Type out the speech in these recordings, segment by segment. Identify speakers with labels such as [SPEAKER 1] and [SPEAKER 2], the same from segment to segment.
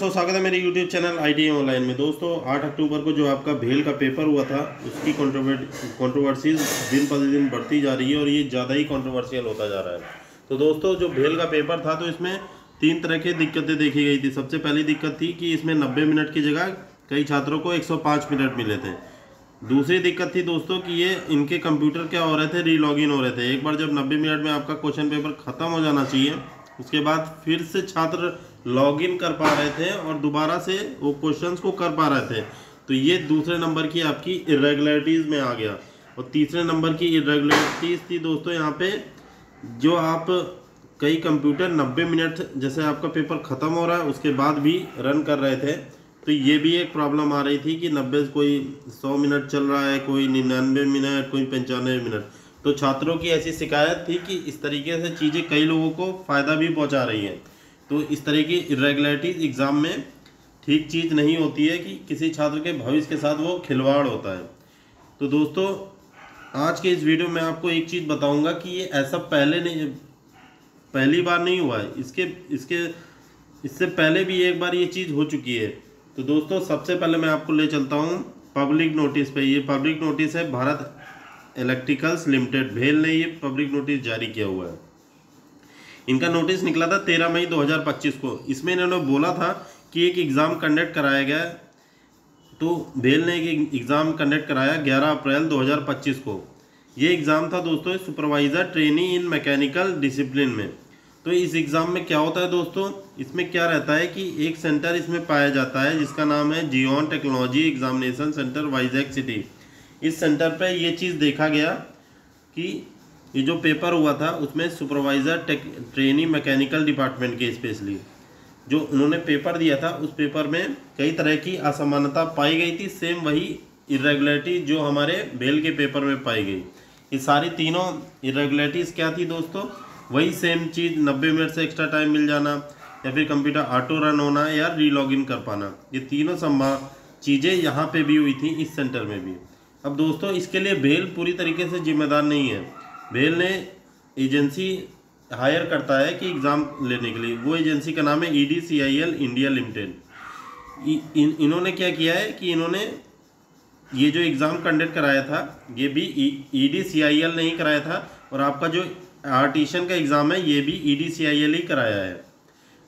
[SPEAKER 1] दोस्तों, स्वागत है मेरे YouTube चैनल ITM ऑनलाइन में। दोस्तों 8 अक्टूबर को जो आपका भेल का पेपर हुआ था उसकी कंट्रोवर्सीज दिन प्रतिदिन बढ़ती जा रही है और ये ज़्यादा ही कंट्रोवर्शियल होता जा रहा है। तो दोस्तों जो भेल का पेपर था तो इसमें 3 तरह की दिक्कतें देखी गई थी। सबसे पहली दिक्कत थी कि इसमें 90 मिनट की जगह कई छात्रों को 105 मिनट मिले थे। दूसरी दिक्कत थी दोस्तों कि ये इनके कंप्यूटर क्या हो रहे थे, रीलॉगिन हो रहे थे। एक बार जब 90 मिनट में आपका क्वेश्चन पेपर ख़त्म हो जाना चाहिए, उसके बाद फिर से छात्र लॉगिन कर पा रहे थे और दोबारा से वो क्वेश्चंस को कर पा रहे थे। तो ये दूसरे नंबर की आपकी इरेगुलरिटीज़ में आ गया। और तीसरे नंबर की इरेगुलरिटीज़ थी दोस्तों यहाँ पे, जो आप कई कंप्यूटर 90 मिनट जैसे आपका पेपर ख़त्म हो रहा है उसके बाद भी रन कर रहे थे। तो ये भी एक प्रॉब्लम आ रही थी कि 90 कोई 100 मिनट चल रहा है, कोई 99 मिनट, कोई 95 मिनट। तो छात्रों की ऐसी शिकायत थी कि इस तरीके से चीज़ें कई लोगों को फ़ायदा भी पहुंचा रही हैं। तो इस तरह की इरेगुलरिटीज़ एग्ज़ाम में ठीक चीज़ नहीं होती है कि किसी छात्र के भविष्य के साथ वो खिलवाड़ होता है। तो दोस्तों आज के इस वीडियो में आपको एक चीज़ बताऊंगा कि ये ऐसा पहली बार नहीं हुआ है। इससे पहले भी एक बार ये चीज़ हो चुकी है। तो दोस्तों सबसे पहले मैं आपको ले चलता हूँ पब्लिक नोटिस पे। ये पब्लिक नोटिस है भारत इलेक्ट्रिकल्स लिमिटेड, भेल ने ये पब्लिक नोटिस जारी किया हुआ है। इनका नोटिस निकला था 13 मई 2025 को। इसमें इन्होंने बोला था कि एक एग्ज़ाम कंडक्ट कराया गया। तो भेल ने एक एग्ज़ाम कंडक्ट कराया 11 अप्रैल 2025 को। ये एग्ज़ाम था दोस्तों सुपरवाइज़र ट्रेनी इन मैकेनिकल डिसिप्लिन में। तो इस एग्ज़ाम में क्या होता है दोस्तों, इसमें क्या रहता है कि एक सेंटर इसमें पाया जाता है जिसका नाम है Zion technology examination centre, Vizag city. इस सेंटर पे ये चीज़ देखा गया कि ये जो पेपर हुआ था उसमें सुपरवाइज़र ट्रेनी मैकेनिकल डिपार्टमेंट के स्पेशली जो उन्होंने पेपर दिया था, उस पेपर में कई तरह की असमानता पाई गई थी। सेम वही इरेगुलरिटी जो हमारे भेल के पेपर में पाई गई। ये सारी तीनों इरेगुलरिटीज़ क्या थी दोस्तों, वही सेम चीज़ 90 मिनट से एक्स्ट्रा टाइम मिल जाना या फिर कंप्यूटर ऑटो रन होना या रीलॉगिन कर पाना। ये तीनों संभव चीज़ें यहाँ पे भी हुई थी, इस सेंटर में भी। अब दोस्तों इसके लिए भेल पूरी तरीके से जिम्मेदार नहीं है। भेल ने एजेंसी हायर करता है कि एग्ज़ाम लेने के लिए। वो एजेंसी का नाम है EDCIL इंडिया लिमिटेड। इन्होंने क्या किया है कि इन्होंने ये जो एग्ज़ाम कंडक्ट कराया था ये भी EDCIL ने ही कराया था, और आपका जो आर्टिशन का एग्ज़ाम है ये भी EDCIL ही कराया है।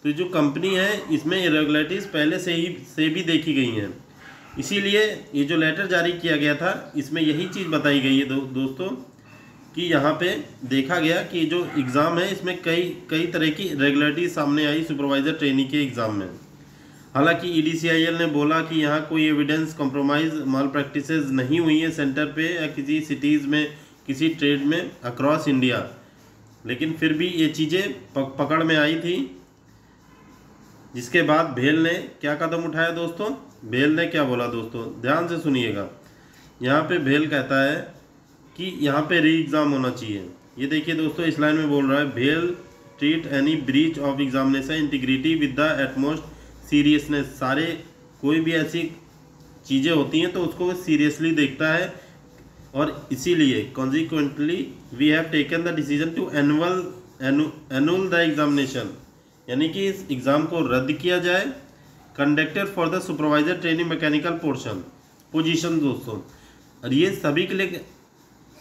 [SPEAKER 1] तो जो कंपनी है इसमें इरेगुलरिटीज़ पहले से भी देखी गई हैं। इसीलिए ये जो लेटर जारी किया गया था इसमें यही चीज़ बताई गई है दोस्तों कि यहाँ पे देखा गया कि जो एग्ज़ाम है इसमें कई तरह की इरेगुलरिटीज़ सामने आई सुपरवाइज़र ट्रेनी के एग्ज़ाम में। हालांकि EDCIL ने बोला कि यहाँ कोई एविडेंस कॉम्प्रोमाइज़ माल प्रैक्टिसेस नहीं हुई है सेंटर पे या किसी सिटीज़ में, किसी ट्रेड में अक्रॉस इंडिया। लेकिन फिर भी ये चीज़ें पकड़ में आई थी, जिसके बाद भेल ने क्या कदम उठाया दोस्तों। भेल ने क्या बोला दोस्तों, ध्यान से सुनिएगा। यहाँ पे भेल कहता है कि यहाँ पे री एग्ज़ाम होना चाहिए। ये देखिए दोस्तों इस लाइन में बोल रहा है, will treat any breach of examination integrity with the utmost seriousness. सारे कोई भी ऐसी चीज़ें होती हैं तो उसको सीरियसली देखता है, और इसीलिए consequently we have taken the decision to annul the examination, यानी कि इस एग्ज़ाम को रद्द किया जाए। Conducted for the supervisor training mechanical position दोस्तों। और ये सभी के लिए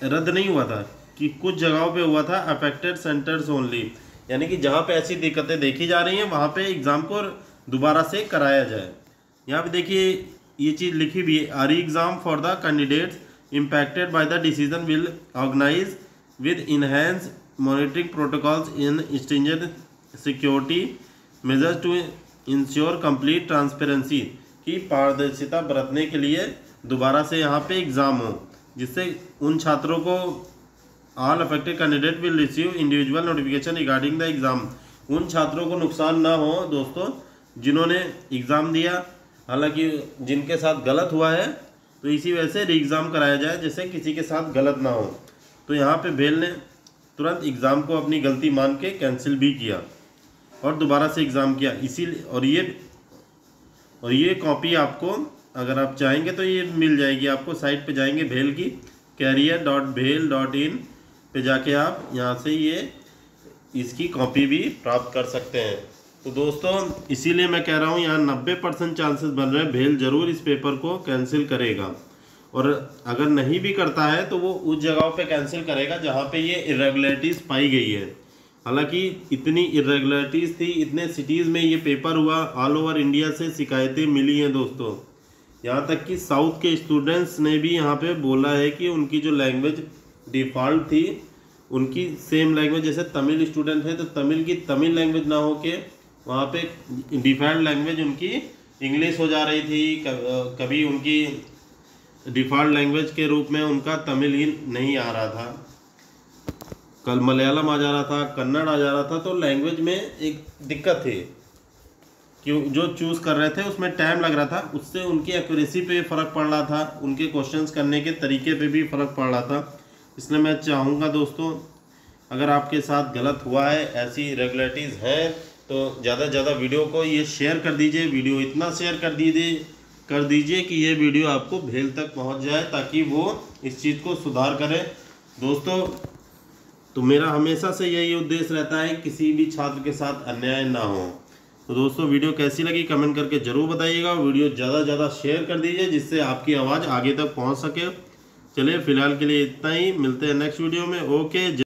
[SPEAKER 1] रद्द नहीं हुआ था कि कुछ जगहों पे हुआ था, अफेक्टेड सेंटर्स ओनली, यानी कि जहाँ पे ऐसी दिक्कतें देखी जा रही हैं वहाँ पे एग्ज़ाम को दोबारा से कराया जाए। यहाँ पे देखिए ये चीज़ लिखी भी है, are exam for the candidates impacted by the decision will organize with enhanced monitoring protocols in stringent security measures to ensure complete transparency। की पारदर्शिता बरतने के लिए दोबारा से यहाँ पे एग्ज़ाम हो, जिससे उन छात्रों को all affected candidate will receive individual notification regarding the exam. उन छात्रों को नुकसान ना हो दोस्तों जिन्होंने एग्ज़ाम दिया, हालांकि जिनके साथ गलत हुआ है, तो इसी वजह से री एग्ज़ाम कराया जाए जिससे किसी के साथ गलत ना हो। तो यहाँ पे भेल ने तुरंत एग्ज़ाम को अपनी गलती मान के कैंसिल भी किया और दोबारा से एग्ज़ाम किया। इसीलिए और ये कॉपी आपको अगर आप चाहेंगे तो ये मिल जाएगी आपको। साइट पे जाएंगे भेल की career.bhel.in पे जाके आप यहाँ से ये इसकी कॉपी भी प्राप्त कर सकते हैं। तो दोस्तों इसीलिए मैं कह रहा हूँ यहाँ 90% चांसेस बन रहे हैं भेल जरूर इस पेपर को कैंसिल करेगा, और अगर नहीं भी करता है तो वो उस जगह पे कैंसिल करेगा जहाँ पे ये इरेगुलरिटीज़ पाई गई है। हालांकि इतनी इरेगुलरिटीज़ थी, इतने सिटीज़ में ये पेपर हुआ, ऑल ओवर इंडिया से शिकायतें मिली हैं दोस्तों। यहाँ तक कि साउथ के स्टूडेंट्स ने भी यहाँ पे बोला है कि उनकी जो लैंग्वेज डिफ़ॉल्ट थी, उनकी सेम लैंग्वेज, जैसे तमिल स्टूडेंट है तो तमिल की तमिल लैंग्वेज ना हो के वहाँ पे डिफ़ॉल्ट लैंग्वेज उनकी इंग्लिश हो जा रही थी, कभी उनकी डिफ़ॉल्ट लैंग्वेज के रूप में उनका तमिल ही नहीं आ रहा था, कल मलयालम आ जा रहा था, कन्नड़ आ जा रहा था। तो लैंग्वेज में एक दिक्कत थी कि जो चूज़ कर रहे थे उसमें टाइम लग रहा था, उससे उनकी एक्यूरेसी पे फ़र्क पड़ रहा था, उनके क्वेश्चंस करने के तरीके पे भी फ़र्क पड़ रहा था। इसलिए मैं चाहूँगा दोस्तों, अगर आपके साथ गलत हुआ है, ऐसी इरेगुलरिटीज़ हैं, तो ज़्यादा से ज़्यादा वीडियो को ये शेयर कर दीजिए। वीडियो इतना शेयर कर दीजिए कि ये वीडियो आपको भेल तक पहुंच जाए, ताकि वो इस चीज़ को सुधार करें दोस्तों। तो मेरा हमेशा से यही उद्देश्य रहता है किसी भी छात्र के साथ अन्याय ना हो। तो दोस्तों वीडियो कैसी लगी कमेंट करके ज़रूर बताइएगा। वीडियो ज़्यादा से ज़्यादा शेयर कर दीजिए जिससे आपकी आवाज़ आगे तक पहुँच सके। चलिए फिलहाल के लिए इतना ही, मिलते हैं नेक्स्ट वीडियो में। ओके।